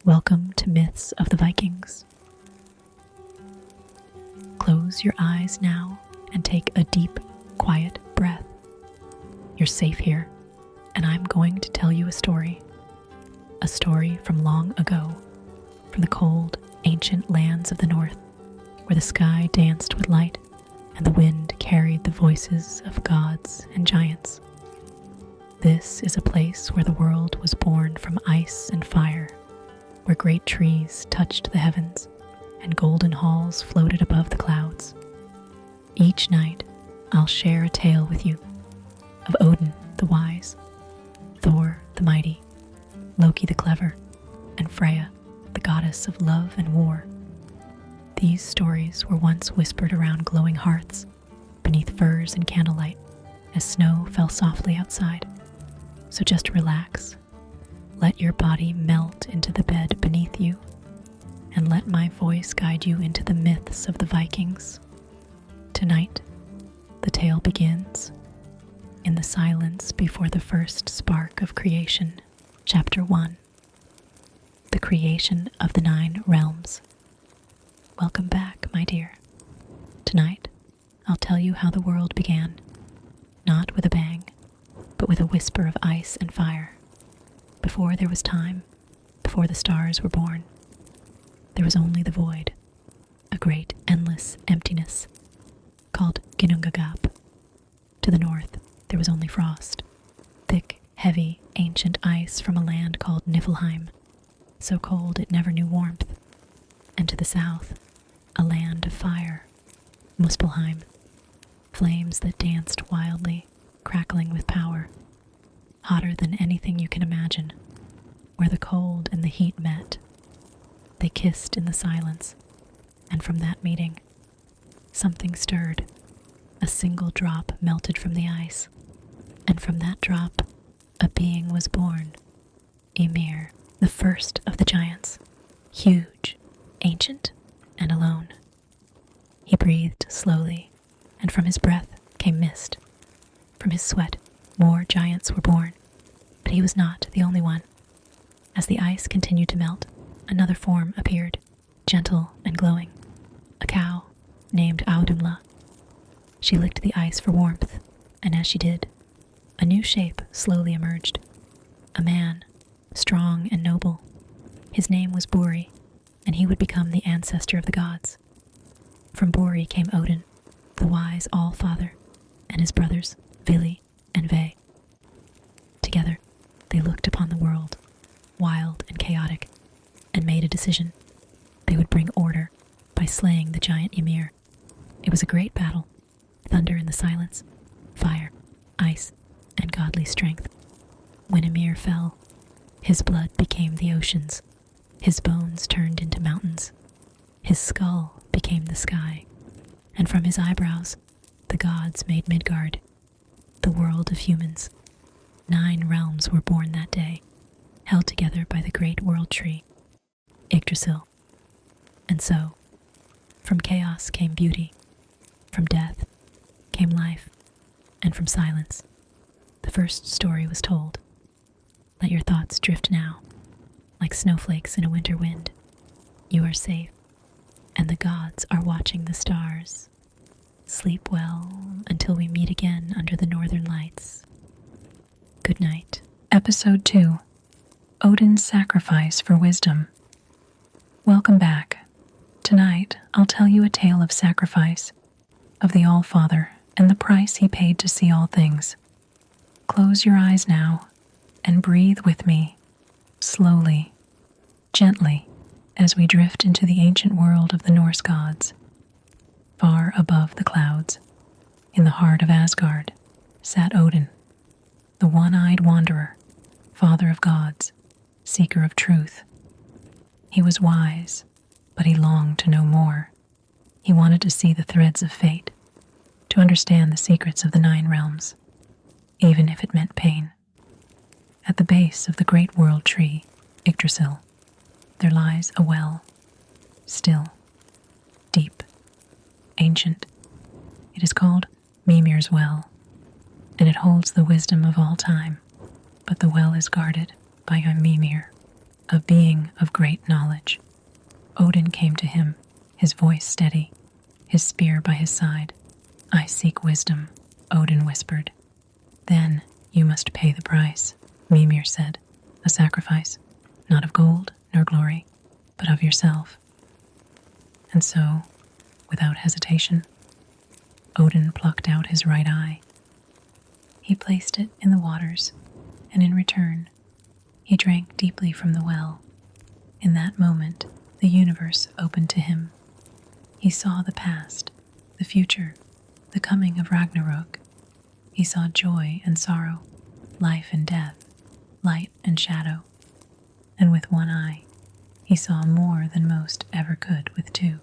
Welcome to Myths of the Vikings. Close your eyes now and take a deep, quiet breath. You're safe here, and I'm going to tell you a story. A story from long ago, from the cold, ancient lands of the north, where the sky danced with light and the wind carried the voices of gods and giants. This is a place where the world was born from ice and fire, where great trees touched the heavens and golden halls floated above the clouds. Each night, I'll share a tale with you of Odin the wise, Thor the mighty, Loki the clever, and Freya, the goddess of love and war. These stories were once whispered around glowing hearths, beneath firs and candlelight, as snow fell softly outside. So just relax, let your body melt into the bed beneath you, and let my voice guide you into the myths of the Vikings. Tonight, the tale begins in the silence before the first spark of creation. Chapter 1. The creation of the 9 realms. Welcome back, my dear. Tonight, I'll tell you how the world began, not with a bang, but with a whisper of ice and fire. Before there was time, before the stars were born, there was only the void, a great endless emptiness, called Ginnungagap. To the north, there was only frost, thick, heavy, ancient ice from a land called Niflheim, so cold it never knew warmth. And to the south, a land of fire, Muspelheim, flames that danced wildly, crackling with power, hotter than anything you can imagine. Where the cold and the heat met, they kissed in the silence, and from that meeting, something stirred. A single drop melted from the ice, and from that drop, a being was born, Ymir, the first of the giants, huge, ancient, and alone. He breathed slowly, and from his breath came mist. From his sweat, more giants were born, but he was not the only one. As the ice continued to melt, another form appeared, gentle and glowing, a cow named Audumla. She licked the ice for warmth, and as she did, a new shape slowly emerged. A man, strong and noble. His name was Buri, and he would become the ancestor of the gods. From Buri came Odin, the wise All-Father, and his brothers, Vili and Ve. Together, they looked upon the world, wild and chaotic, and made a decision. They would bring order by slaying the giant Ymir. It was a great battle, thunder in the silence, fire, ice, and godly strength. When Ymir fell, his blood became the oceans, his bones turned into mountains, his skull became the sky, and from his eyebrows, the gods made Midgard, the world of humans. 9 realms were born that day, held together by the great world tree, Yggdrasil. And so, from chaos came beauty, from death came life, and from silence, the first story was told. Let your thoughts drift now, like snowflakes in a winter wind. You are safe, and the gods are watching the stars. Sleep well until we meet again under the northern lights. Good night. Episode 2. Odin's Sacrifice for Wisdom. Welcome back. Tonight, I'll tell you a tale of sacrifice, of the All-Father and the price he paid to see all things. Close your eyes now and breathe with me, slowly, gently, as we drift into the ancient world of the Norse gods. Far above the clouds, in the heart of Asgard, sat Odin, the one-eyed wanderer, father of gods, seeker of truth. He was wise, but he longed to know more. He wanted to see the threads of fate, to understand the secrets of the 9 realms, even if it meant pain. At the base of the great world tree, Yggdrasil, there lies a well, still, deep, ancient. It is called Mimir's Well, and it holds the wisdom of all time, but the well is guarded by a Mimir, a being of great knowledge. Odin came to him, his voice steady, his spear by his side. "I seek wisdom," Odin whispered. "Then you must pay the price," Mimir said. "A sacrifice, not of gold nor glory, but of yourself." And so, without hesitation, Odin plucked out his right eye. He placed it in the waters, and in return, he drank deeply from the well. In that moment, the universe opened to him. He saw the past, the future, the coming of Ragnarok. He saw joy and sorrow, life and death, light and shadow. And with one eye, he saw more than most ever could with two.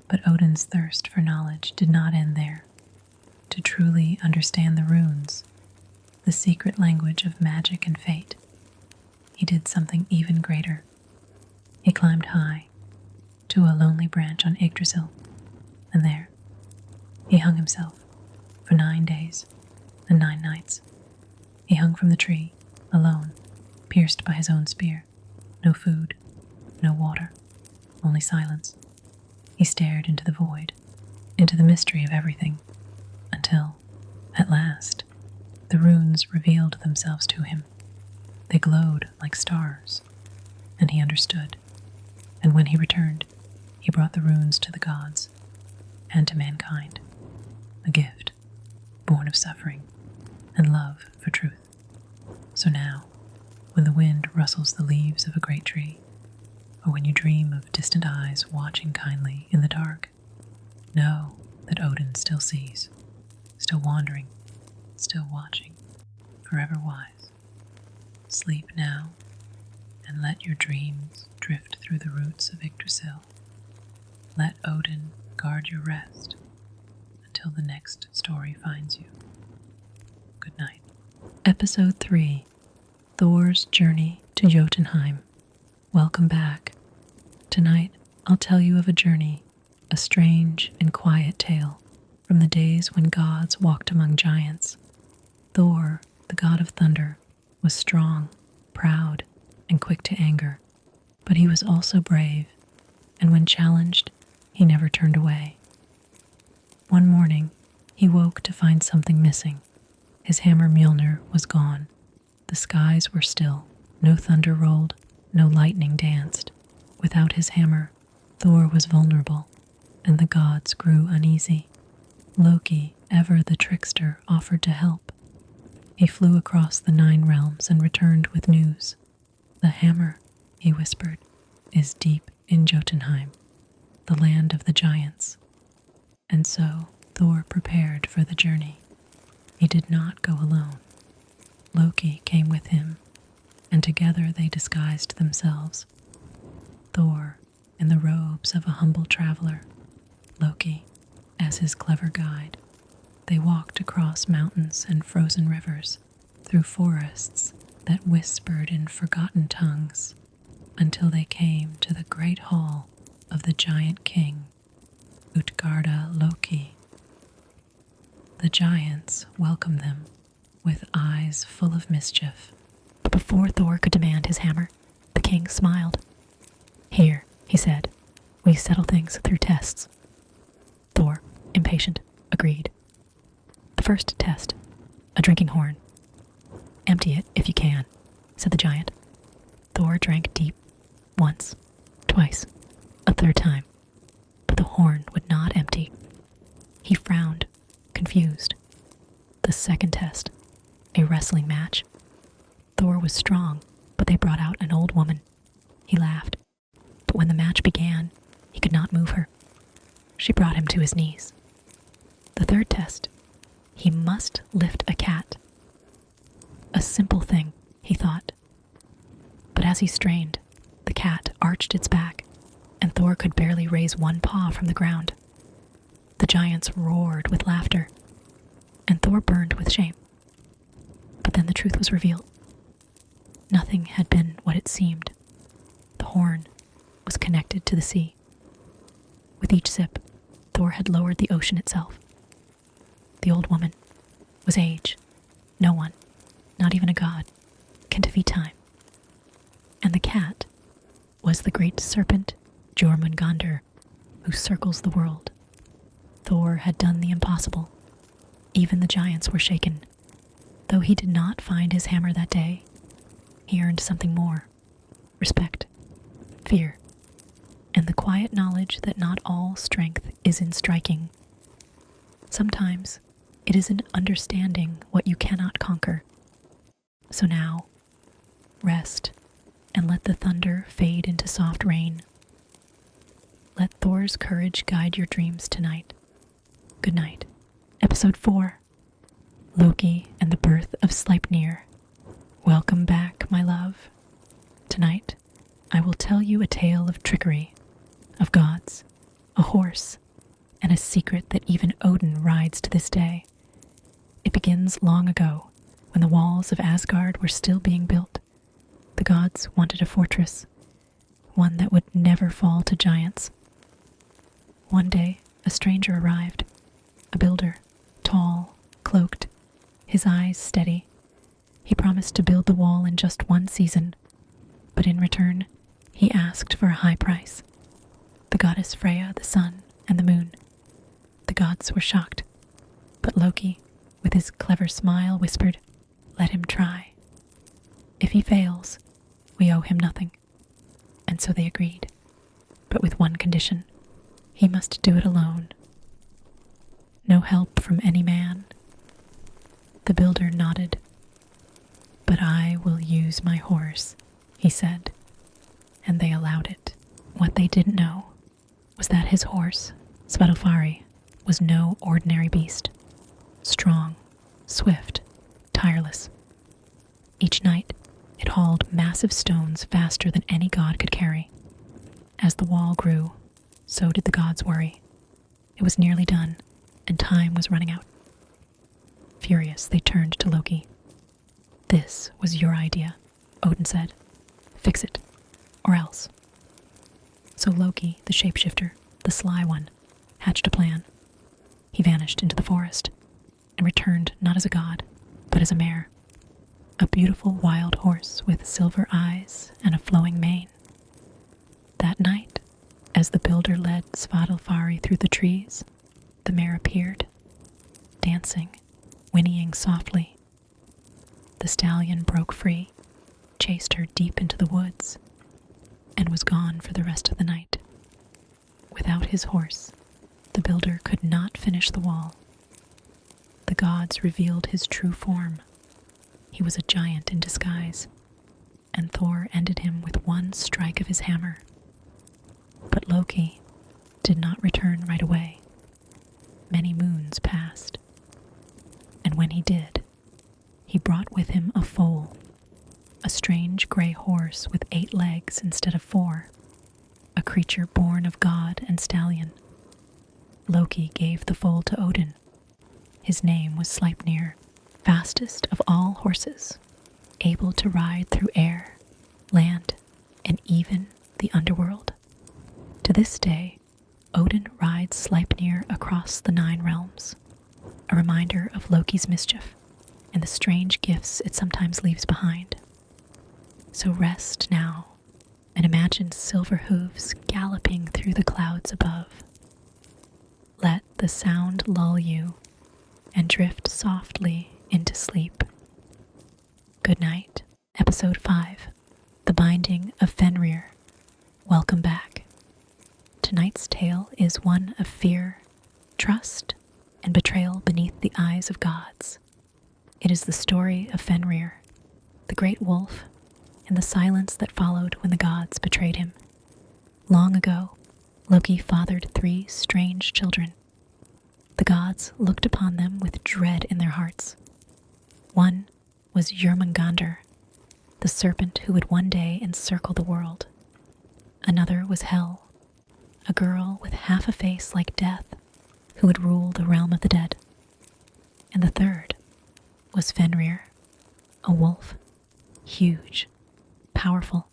But Odin's thirst for knowledge did not end there. To truly understand the runes, the secret language of magic and fate, he did something even greater. He climbed high to a lonely branch on Yggdrasil, and there he hung himself for 9 days and 9 nights. He hung from the tree, alone, pierced by his own spear. No food, no water, only silence. He stared into the void, into the mystery of everything, until, at last, the runes revealed themselves to him. They glowed like stars, and he understood. And when he returned, he brought the runes to the gods and to mankind, a gift born of suffering and love for truth. So now, when the wind rustles the leaves of a great tree, or when you dream of distant eyes watching kindly in the dark, know that Odin still sees, still wandering, still watching, forever wise. Sleep now, and let your dreams drift through the roots of Yggdrasil. Let Odin guard your rest until the next story finds you. Good night. Episode 3, Thor's Journey to Jotunheim. Welcome back. Tonight, I'll tell you of a journey, a strange and quiet tale from the days when gods walked among giants. Thor, the god of thunder, was strong, proud, and quick to anger, but he was also brave, and when challenged, he never turned away. One morning, he woke to find something missing. His hammer Mjolnir was gone. The skies were still. No thunder rolled, no lightning danced. Without his hammer, Thor was vulnerable, and the gods grew uneasy. Loki, ever the trickster, offered to help. He flew across the 9 realms and returned with news. "The hammer," he whispered, "is deep in Jotunheim, the land of the giants." And so Thor prepared for the journey. He did not go alone. Loki came with him, and together they disguised themselves. Thor in the robes of a humble traveler, Loki as his clever guide. They walked across mountains and frozen rivers, through forests that whispered in forgotten tongues, until they came to the great hall of the giant king, Utgarda Loki. The giants welcomed them with eyes full of mischief. But before Thor could demand his hammer, the king smiled. "Here," he said, "we settle things through tests." Thor, impatient, agreed. "The first test, a drinking horn. Empty it if you can," said the giant. Thor drank deep, once, twice, a third time, but the horn would not empty. He frowned, confused. The second test, a wrestling match. Thor was strong, but they brought out an old woman. He laughed, but when the match began, he could not move her. She brought him to his knees. The third test, he must lift a cat. A simple thing, he thought. But as he strained, the cat arched its back, and Thor could barely raise one paw from the ground. The giants roared with laughter, and Thor burned with shame. But then the truth was revealed. Nothing had been what it seemed. The horn was connected to the sea. With each sip, Thor had lowered the ocean itself. The old woman was age. No one, not even a god, can defeat time. And the cat was the great serpent Jormungandr, who circles the world. Thor had done the impossible. Even the giants were shaken. Though he did not find his hammer that day, he earned something more: respect, fear, and the quiet knowledge that not all strength is in striking. Sometimes it is in understanding what you cannot conquer. So now, rest and let the thunder fade into soft rain. Let Thor's courage guide your dreams tonight. Good night. Episode 4, Loki and the Birth of Sleipnir. Welcome back, my love. Tonight, I will tell you a tale of trickery, of gods, a horse, and a secret that even Odin rides to this day. It begins long ago, when the walls of Asgard were still being built. The gods wanted a fortress, one that would never fall to giants. One day, a stranger arrived, a builder, tall, cloaked, his eyes steady. He promised to build the wall in just one season, but in return, he asked for a high price: the goddess Freya, the sun, and the moon. The gods were shocked, but Loki, with his clever smile, whispered, "Let him try. If he fails, we owe him nothing." And so they agreed, but with one condition: he must do it alone. No help from any man. The builder nodded. "But I will use my horse," he said, and they allowed it. What they didn't know was that his horse, Svadilfari, was no ordinary beast. Strong, swift, tireless. Each night, it hauled massive stones faster than any god could carry. As the wall grew, so did the gods worry. It was nearly done, and time was running out. Furious, they turned to Loki. "This was your idea," Odin said. "Fix it, or else." So Loki, the shapeshifter, the sly one, hatched a plan. He vanished into the forest and returned not as a god, but as a mare. A beautiful wild horse with silver eyes and a flowing mane. That night, as the builder led Svadilfari through the trees, the mare appeared, dancing, whinnying softly. The stallion broke free, chased her deep into the woods, and was gone for the rest of the night. Without his horse, the builder could not finish the wall. The gods revealed his true form. He was a giant in disguise, and Thor ended him with one strike of his hammer. But Loki did not return right away. Many moons passed, and when he did, he brought with him a foal, a strange gray horse with 8 legs instead of 4, a creature born of god and stallion. Loki gave the foal to Odin. His name was Sleipnir, fastest of all horses, able to ride through air, land, and even the underworld. To this day, Odin rides Sleipnir across the 9 realms, a reminder of Loki's mischief and the strange gifts it sometimes leaves behind. So rest now and imagine silver hooves galloping through the clouds above. Let the sound lull you and drift softly into sleep. Good night. Episode 5, The Binding of Fenrir. Welcome back. Tonight's tale is one of fear, trust, and betrayal beneath the eyes of gods. It is the story of Fenrir, the great wolf, and the silence that followed when the gods betrayed him. Long ago, Loki fathered 3 strange children. The gods looked upon them with dread in their hearts. One was Jormungandr, the serpent who would one day encircle the world. Another was Hel, a girl with half a face like death who would rule the realm of the dead. And the third was Fenrir, a wolf, huge, powerful,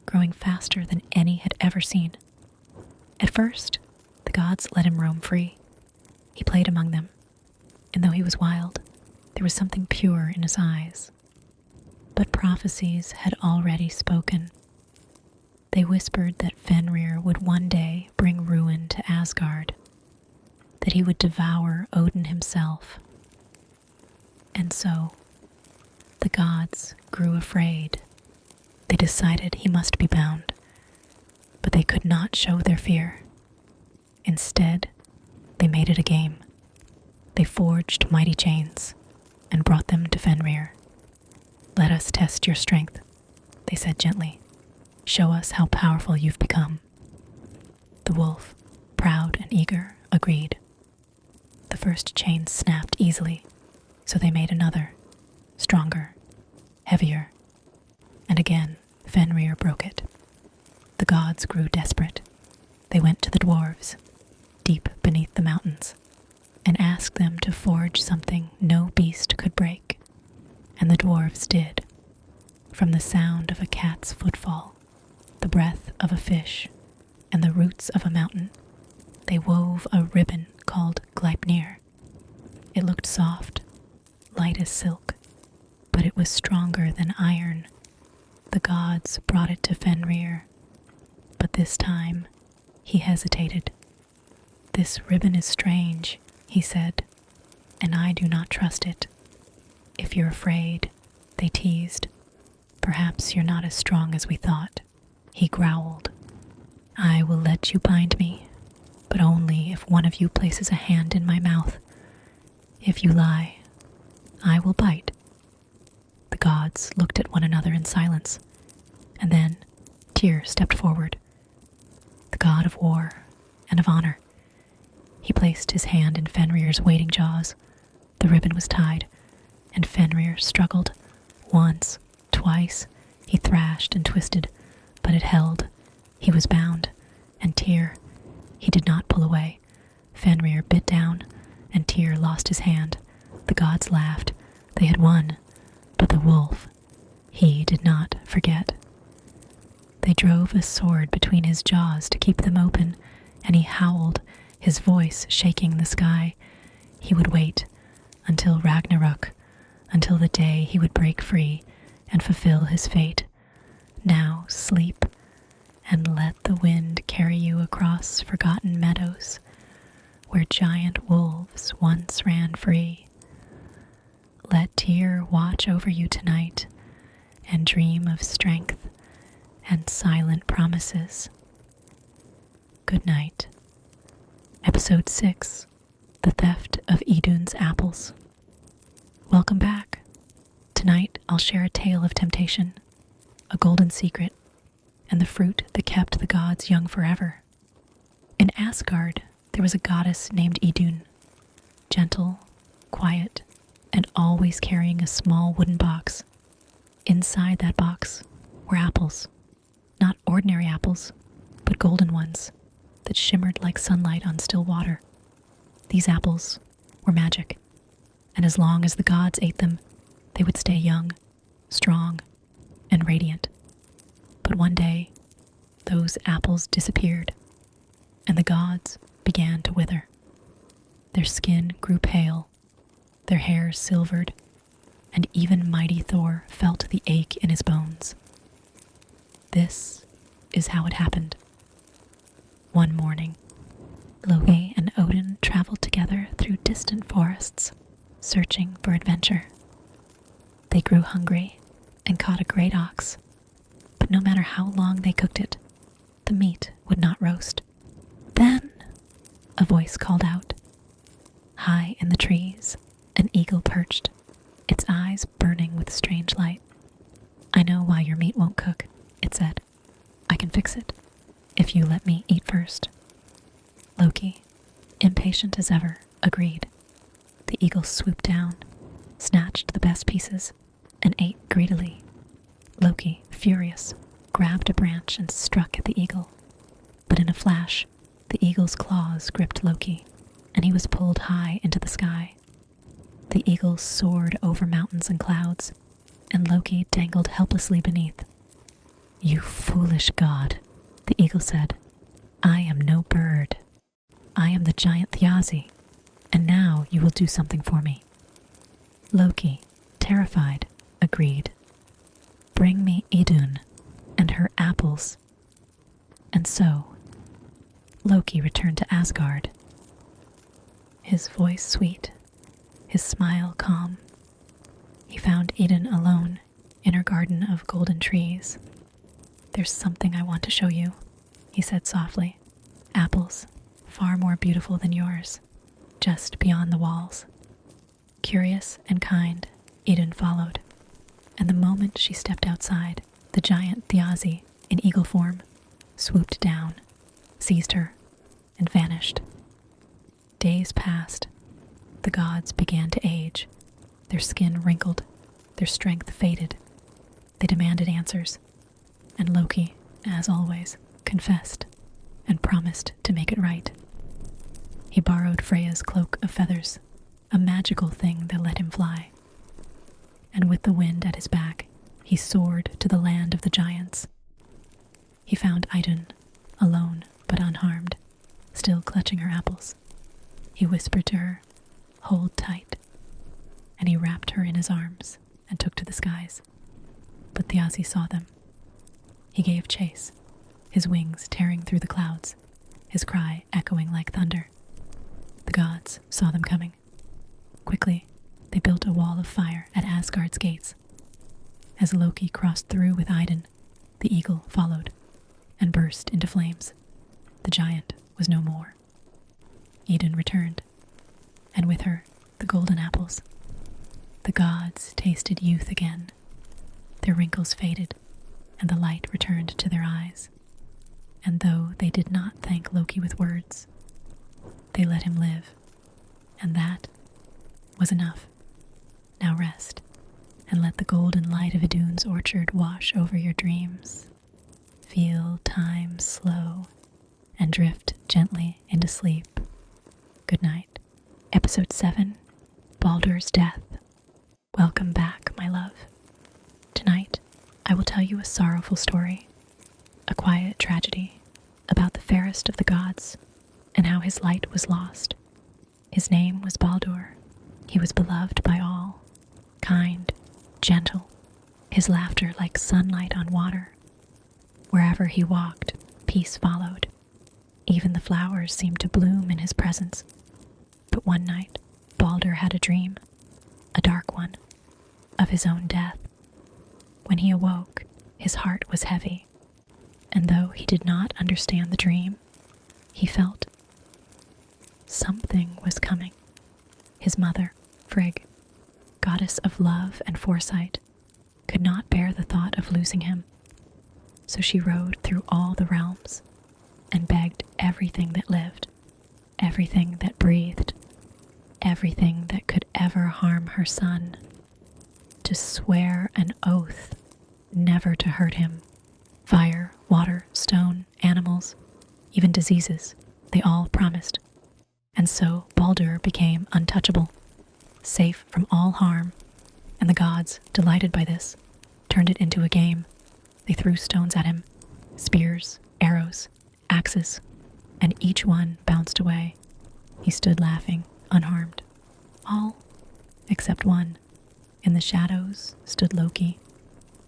growing faster than any had ever seen. At first, the gods let him roam free. He played among them, and though he was wild, there was something pure in his eyes. But prophecies had already spoken. They whispered that Fenrir would one day bring ruin to Asgard, that he would devour Odin himself. And so, the gods grew afraid. They decided he must be bound, but they could not show their fear. Instead, they made it a game. They forged mighty chains and brought them to Fenrir. "Let us test your strength," they said gently. "Show us how powerful you've become." The wolf, proud and eager, agreed. The first chain snapped easily, so they made another, stronger, heavier, and again Fenrir broke it. The gods grew desperate. They went to the dwarves, deep beneath the mountains, and asked them to forge something no beast could break. And the dwarves did. From the sound of a cat's footfall, the breath of a fish, and the roots of a mountain, they wove a ribbon called Sleipnir. It looked soft, light as silk, but it was stronger than iron. The gods brought it to Fenrir, but this time he hesitated. "This ribbon is strange," he said, "and I do not trust it." "If you're afraid," they teased, "perhaps you're not as strong as we thought." He growled, "I will let you bind me, but only if one of you places a hand in my mouth. If you lie, I will bite." The gods looked at one another in silence, and then Tyr stepped forward, the god of war and of honor. He placed his hand in Fenrir's waiting jaws. The ribbon was tied, and Fenrir struggled. Once, twice, he thrashed and twisted, but it held. He was bound, and Tyr, he did not pull away. Fenrir bit down, and Tyr lost his hand. The gods laughed. They had won, but the wolf, he did not forget. They drove a sword between his jaws to keep them open, and he howled, his voice shaking the sky. He would wait until Ragnarok, until the day he would break free and fulfill his fate. Now sleep, and let the wind carry you across forgotten meadows where giant wolves once ran free. Let Tyr watch over you tonight and dream of strength and silent promises. Good night. Episode 6, The Theft of Idun's Apples. Welcome back. Tonight I'll share a tale of temptation, a golden secret, and the fruit that kept the gods young forever. In Asgard, there was a goddess named Idun, gentle, quiet, and always carrying a small wooden box. Inside that box were apples, not ordinary apples, but golden ones that shimmered like sunlight on still water. These apples were magic, and as long as the gods ate them, they would stay young, strong, and radiant. But one day, those apples disappeared, and the gods began to wither. Their skin grew pale, their hair silvered, and even mighty Thor felt the ache in his bones. This is how it happened. One morning, Loki and Odin traveled together through distant forests, searching for adventure. They grew hungry and caught a great ox, but no matter how long they cooked it, the meat would not roast. Then, a voice called out. High in the trees, an eagle perched, its eyes burning with strange light. "I know why your meat won't cook," it said. "I can fix it, if you let me eat first." Loki, impatient as ever, agreed. The eagle swooped down, snatched the best pieces, and ate greedily. Loki, furious, grabbed a branch and struck at the eagle. But in a flash, the eagle's claws gripped Loki, and he was pulled high into the sky. The eagle soared over mountains and clouds, and Loki dangled helplessly beneath. "You foolish god," the eagle said. "I am no bird. I am the giant Thjazi, and now you will do something for me." Loki, terrified, agreed. bring me Idun and her apples. And so, Loki returned to Asgard, his voice sweet, his smile calm. He found Idun alone in her garden of golden trees. "There's something I want to show you," he said softly. "Apples, far more beautiful than yours, just beyond the walls." Curious and kind, Idun followed, and the moment she stepped outside, the giant Thiazi, in eagle form, swooped down, seized her, and vanished. Days passed. The gods began to age. Their skin wrinkled, their strength faded. They demanded answers, and Loki, as always, confessed and promised to make it right. He borrowed Freya's cloak of feathers, a magical thing that let him fly. And with the wind at his back, he soared to the land of the giants. He found Idun, alone but unharmed, still clutching her apples. He whispered to her, "Hold tight," and he wrapped her in his arms and took to the skies. But Thiazi saw them. He gave chase, his wings tearing through the clouds, his cry echoing like thunder. The gods saw them coming. Quickly, they built a wall of fire at Asgard's gates. As Loki crossed through with Idun, the eagle followed and burst into flames. The giant was no more. Idun returned, and with her the golden apples. The gods tasted youth again. Their wrinkles faded, and the light returned to their eyes. And though they did not thank Loki with words, they let him live, and that was enough. Now rest, and let the golden light of Idun's orchard wash over your dreams. Feel time slow, and drift gently into sleep. Good night. Episode 7, Baldur's Death. Welcome back, my love. Tonight, I will tell you a sorrowful story, a quiet tragedy about the fairest of the gods and how his light was lost. His name was Baldur. He was beloved by all, kind, gentle, his laughter like sunlight on water. Wherever he walked, peace followed. Even the flowers seemed to bloom in his presence. But one night, Baldur had a dream, a dark one, of his own death. When he awoke, his heart was heavy, and though he did not understand the dream, he felt something was coming. His mother, Frigg, goddess of love and foresight, could not bear the thought of losing him. So she rode through all the realms and begged everything that lived, everything that breathed, everything that could ever harm her son, to swear an oath never to hurt him. Fire, water, stone, animals, even diseases, they all promised. And so Baldur became untouchable, safe from all harm, and the gods, delighted by this, turned it into a game. They threw stones at him, spears, arrows, axes, and each one bounced away. He stood laughing, unharmed. All except one. In the shadows stood Loki.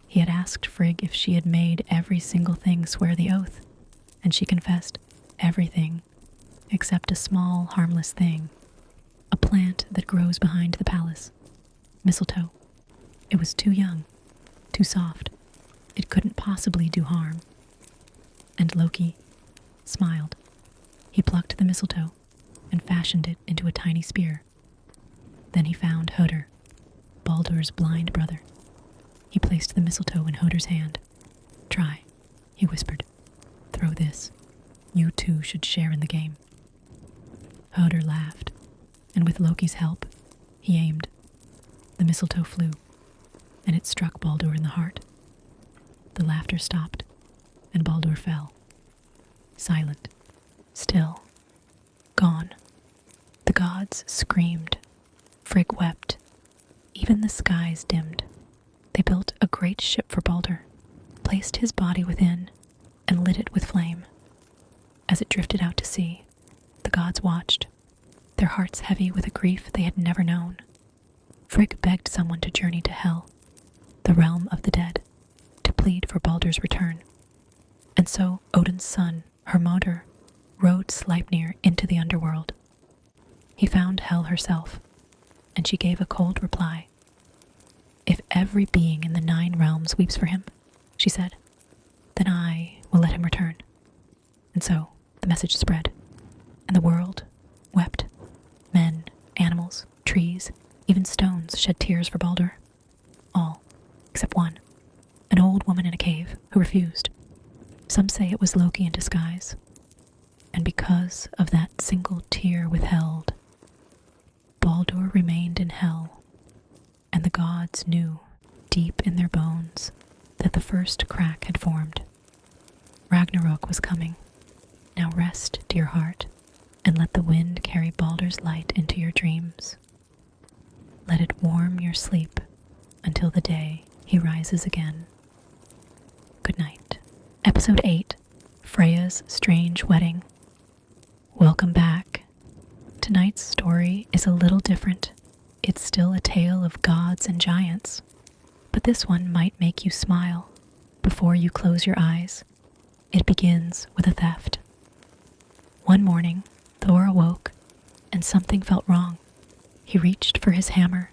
He had asked Frigg if she had made every single thing swear the oath, and she confessed everything except a small, harmless thing, a plant that grows behind the palace, mistletoe. It was too young, too soft. It couldn't possibly do harm. And Loki smiled. He plucked the mistletoe and fashioned it into a tiny spear. Then he found Hödur, Baldur's blind brother. He placed the mistletoe in Hödur's hand. "Try," he whispered. "Throw this. You two should share in the game." Hödur laughed, and with Loki's help, he aimed. The mistletoe flew, and it struck Baldur in the heart. The laughter stopped, and Baldur fell. Silent, still, gone. The gods screamed. Frigg wept. Even the skies dimmed. They built a great ship for Baldur, placed his body within, and lit it with flame. As it drifted out to sea, the gods watched, their hearts heavy with a grief they had never known. Frigg begged someone to journey to Hel, the realm of the dead, plead for Baldur's return. And so Odin's son, Hermodr, rode Sleipnir into the underworld. He found Hel herself, and she gave a cold reply. "If every being in the 9 realms weeps for him," she said, "then I will let him return." And so the message spread, and the world wept. Men, animals, trees, even stones shed tears for Baldur. All, except one, an old woman in a cave who refused. Some say it was Loki in disguise. And because of that single tear withheld, Baldur remained in Hel, and the gods knew deep in their bones that the first crack had formed. Ragnarok was coming. Now rest, dear heart, and let the wind carry Baldur's light into your dreams. Let it warm your sleep until the day he rises again. Good night. Episode 8, Freya's Strange Wedding. Welcome back. Tonight's story is a little different. It's still a tale of gods and giants, but this one might make you smile before you close your eyes. It begins with a theft. One morning, Thor awoke, and something felt wrong. He reached for his hammer,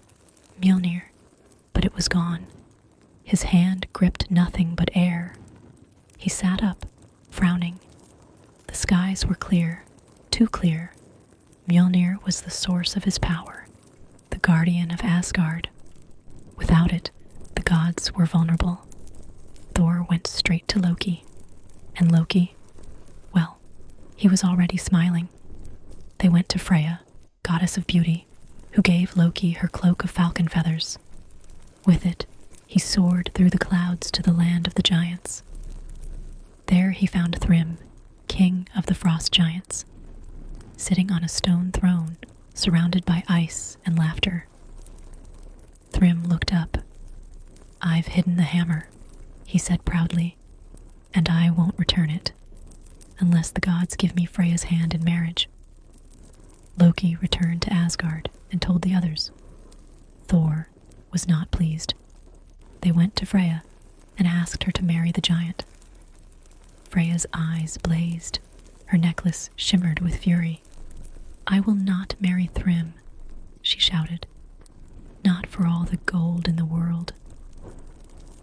Mjolnir, but it was gone. His hand gripped nothing but air. He sat up, frowning. The skies were clear, too clear. Mjolnir was the source of his power, the guardian of Asgard. Without it, the gods were vulnerable. Thor went straight to Loki, and Loki, well, he was already smiling. They went to Freya, goddess of beauty, who gave Loki her cloak of falcon feathers. With it, he soared through the clouds to the land of the giants. There he found Thrym, king of the frost giants, sitting on a stone throne, surrounded by ice and laughter. Thrym looked up. "I've hidden the hammer," he said proudly, "and I won't return it, unless the gods give me Freya's hand in marriage." Loki returned to Asgard and told the others. Thor was not pleased. They went to Freya and asked her to marry the giant. Freya's eyes blazed. Her necklace shimmered with fury. "I will not marry Thrym," she shouted. "Not for all the gold in the world."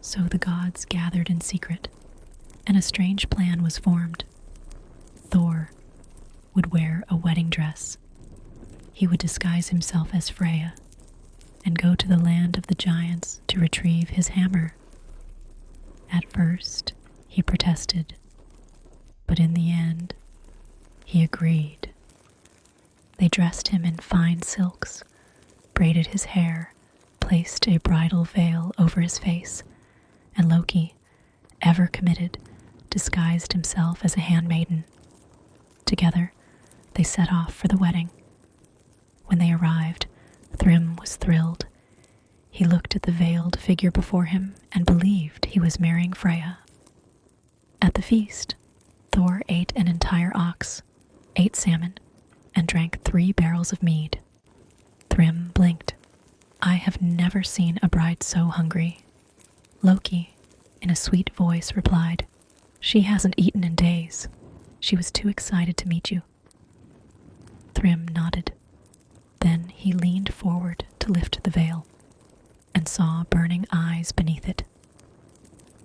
So the gods gathered in secret, and a strange plan was formed. Thor would wear a wedding dress. He would disguise himself as Freya and go to the land of the giants to retrieve his hammer. At first, he protested, but in the end, he agreed. They dressed him in fine silks, braided his hair, placed a bridal veil over his face, and Loki, ever committed, disguised himself as a handmaiden. Together, they set off for the wedding. When they arrived, Thrym was thrilled. He looked at the veiled figure before him and believed he was marrying Freya. At the feast, Thor ate an entire ox, 8 salmon, and drank 3 barrels of mead. Thrym blinked. "I have never seen a bride so hungry." Loki, in a sweet voice, replied, "She hasn't eaten in days. She was too excited to meet you." Thrym nodded. Then he leaned forward to lift the veil and saw burning eyes beneath it.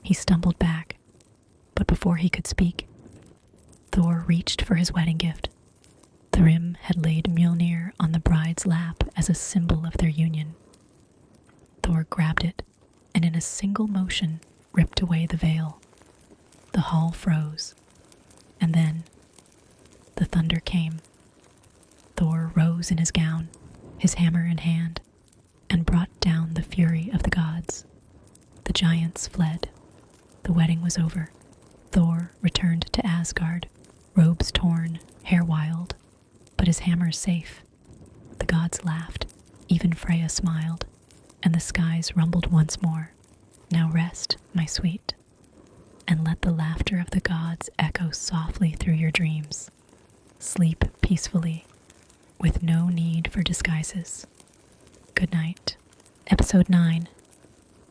He stumbled back, but before he could speak, Thor reached for his wedding gift. Thrym had laid Mjolnir on the bride's lap as a symbol of their union. Thor grabbed it and in a single motion ripped away the veil. The hall froze, and then the thunder came. Thor rose in his gown, his hammer in hand, and brought down the fury of the gods. The giants fled. The wedding was over. Thor returned to Asgard, robes torn, hair wild, but his hammer safe. The gods laughed, even Freya smiled, and the skies rumbled once more. "Now rest, my sweet, and let the laughter of the gods echo softly through your dreams. Sleep peacefully, with no need for disguises. Good night." Episode 9,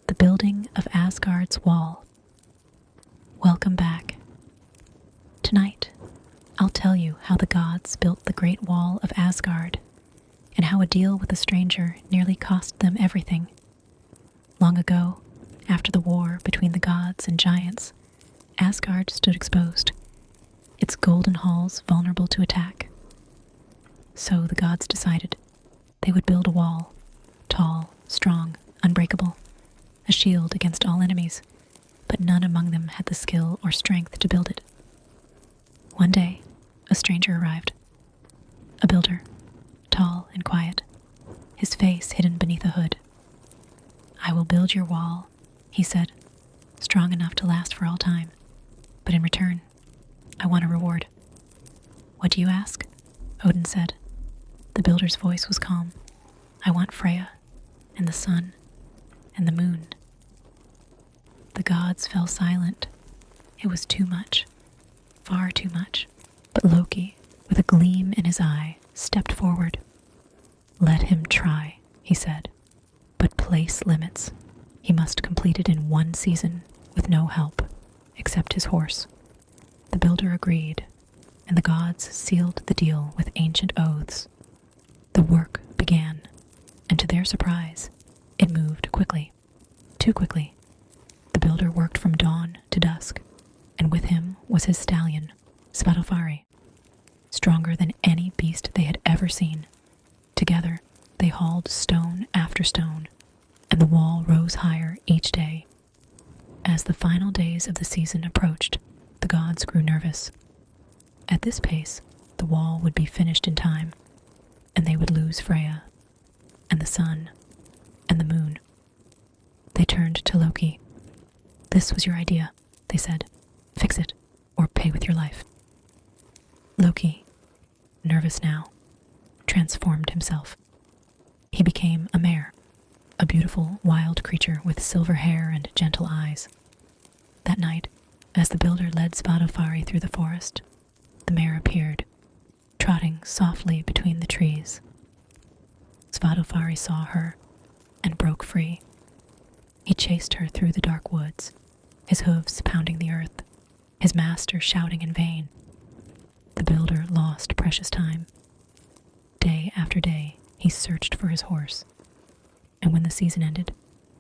The Building of Asgard's Wall. Welcome back. Tonight, I'll tell you how the gods built the Great Wall of Asgard, and how a deal with a stranger nearly cost them everything. Long ago, after the war between the gods and giants, Asgard stood exposed, its golden halls vulnerable to attack. So the gods decided they would build a wall, tall, strong, unbreakable, a shield against all enemies, but none among them had the skill or strength to build it. One day, a stranger arrived, a builder, tall and quiet, his face hidden beneath a hood. "I will build your wall," he said, "strong enough to last for all time, but in return, I want a reward." "What do you ask?" Odin said. The builder's voice was calm. "I want Freya, and the sun, and the moon." The gods fell silent. It was too much, far too much. But Loki, with a gleam in his eye, stepped forward. "Let him try," he said, "but place limits. He must complete it in one season, with no help, except his horse." The builder agreed, and the gods sealed the deal with ancient oaths. The work began, and to their surprise, it moved quickly. Too quickly. The builder worked from dawn to dusk, and with him was his stallion, Svadilfari, stronger than any beast they had ever seen. Together, they hauled stone after stone, and the wall rose higher each day. As the final days of the season approached, the gods grew nervous. At this pace, the wall would be finished in time, and they would lose Freya, and the sun, and the moon. They turned to Loki. "This was your idea," they said. "Fix it, or pay with your life." Loki, nervous now, transformed himself. He became a mare, a beautiful wild creature with silver hair and gentle eyes. That night, as the builder led Svadilfari through the forest, the mare appeared, trotting softly between the trees. Svadilfari saw her and broke free. He chased her through the dark woods, his hooves pounding the earth, his master shouting in vain. The builder lost precious time. Day after day, he searched for his horse, and when the season ended,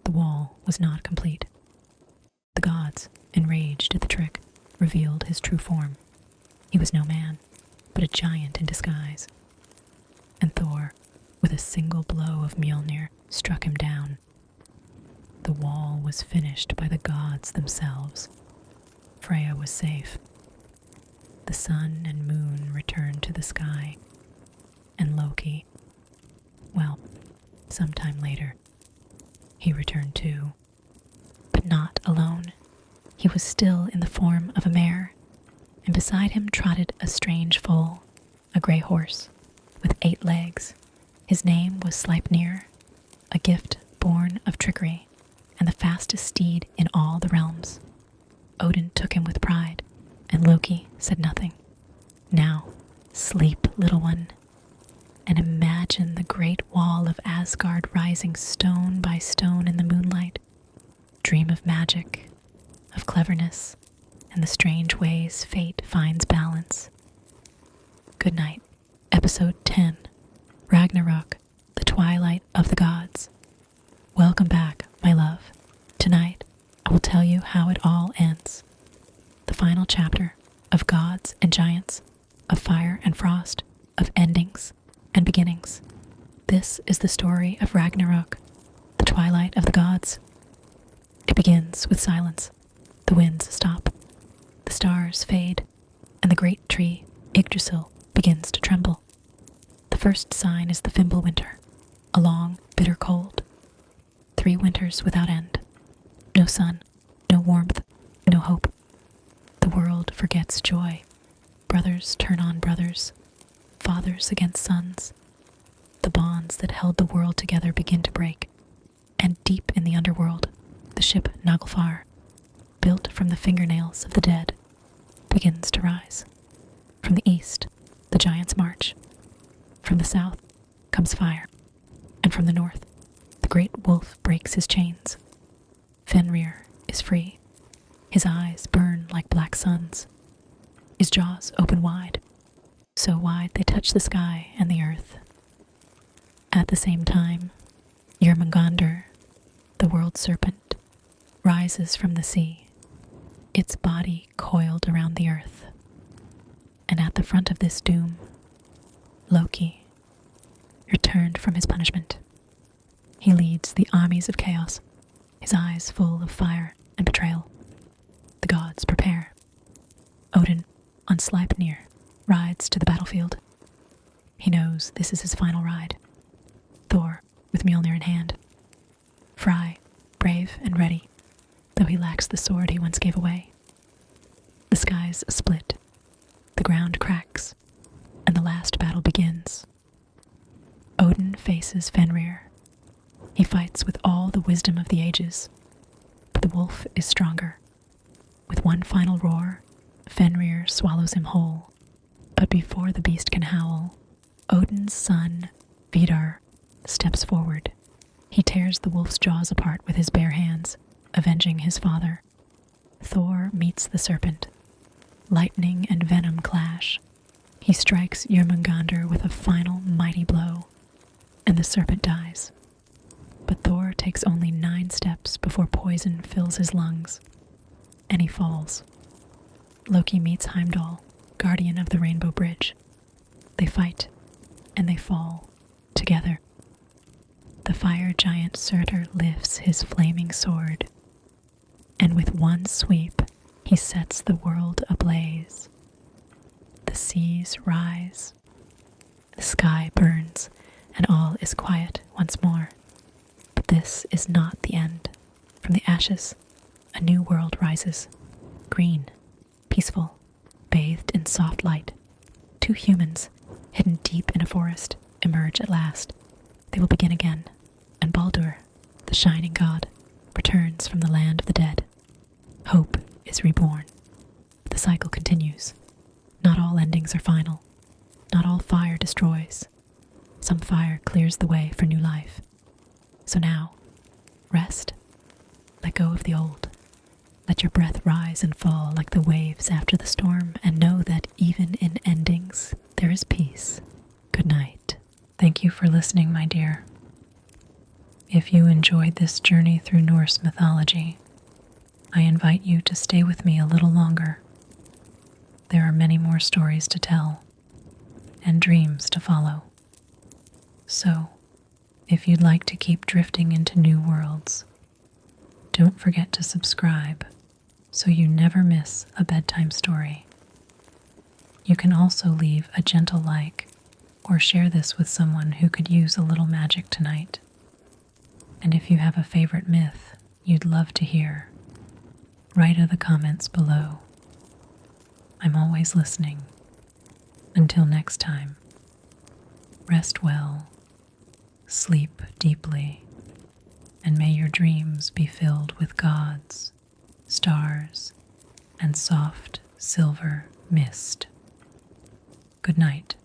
the wall was not complete. The gods, enraged at the trick, revealed his true form. He was no man, but a giant in disguise. And Thor, with a single blow of Mjolnir, struck him down. The wall was finished by the gods themselves. Freya was safe. The sun and moon returned to the sky, and Loki, well, sometime later, he returned too. But not alone. He was still in the form of a mare, and beside him trotted a strange foal, a gray horse, with 8 legs. His name was Sleipnir, a gift born of trickery, and the fastest steed in all the realms. Odin took him with pride, and Loki said nothing. "Now, sleep, little one, and imagine the great wall of Asgard rising stone by stone in the moonlight. Dream of magic, of cleverness, and the strange ways fate finds balance." Good night. Episode 10, Ragnarok, the Twilight of the Gods. Welcome back, my love. Tonight, I will tell you how it all ends. The final chapter of gods and giants, of fire and frost, of endings and beginnings. This is the story of Ragnarok, the Twilight of the Gods. It begins with silence. The winds stop. The stars fade, and the great tree, Yggdrasil, begins to tremble. The first sign is the Fimbulwinter, a long, bitter cold. 3 winters without end. No sun, no warmth, no hope. The world forgets joy. Brothers turn on brothers, fathers against sons. The bonds that held the world together begin to break. And deep in the underworld, the ship Naglfar, built from the fingernails of the dead, begins to rise. From the east, the giants march. From the south comes fire, and from the north, the great wolf breaks his chains. Fenrir is free. His eyes burn like black suns. His jaws open wide, so wide they touch the sky and the earth. At the same time, Jörmungandr, the world serpent, rises from the sea, its body coiled around the earth. And at the front of this doom, Loki, returned from his punishment. He leads the armies of chaos, his eyes full of fire and betrayal. The gods prepare. Odin, on Sleipnir, rides to the battlefield. He knows this is his final ride. Thor, with Mjolnir in hand. Freya, brave and ready, though he lacks the sword he once gave away. The skies split, the ground cracks, and the last battle begins. Odin faces Fenrir. He fights with all the wisdom of the ages, but the wolf is stronger. With one final roar, Fenrir swallows him whole. But before the beast can howl, Odin's son, Vidar, steps forward. He tears the wolf's jaws apart with his bare hands, avenging his father. Thor meets the serpent. Lightning and venom clash. He strikes Jörmungandr with a final mighty blow, and the serpent dies. But Thor takes only 9 steps before poison fills his lungs, and he falls. Loki meets Heimdall, guardian of the Rainbow Bridge. They fight, and they fall, together. The fire giant Surtur lifts his flaming sword, and with one sweep, he sets the world ablaze. The seas rise, the sky burns, and all is quiet once more. But this is not the end. From the ashes, a new world rises, green, peaceful, bathed in soft light. 2 humans, hidden deep in a forest, emerge at last. They will begin again, and Baldur, the shining god, returns from the land of the dead. Hope is reborn. The cycle continues. Not all endings are final. Not all fire destroys. Some fire clears the way for new life. So now, rest. Let go of the old. Let your breath rise and fall like the waves after the storm, and know that even in endings, there is peace. Good night. Thank you for listening, my dear. If you enjoyed this journey through Norse mythology, I invite you to stay with me a little longer. There are many more stories to tell, and dreams to follow. So, if you'd like to keep drifting into new worlds, don't forget to subscribe so you never miss a bedtime story. You can also leave a gentle like or share this with someone who could use a little magic tonight. And if you have a favorite myth you'd love to hear, write in the comments below. I'm always listening. Until next time, rest well, sleep deeply, and may your dreams be filled with gods, stars, and soft silver mist. Good night.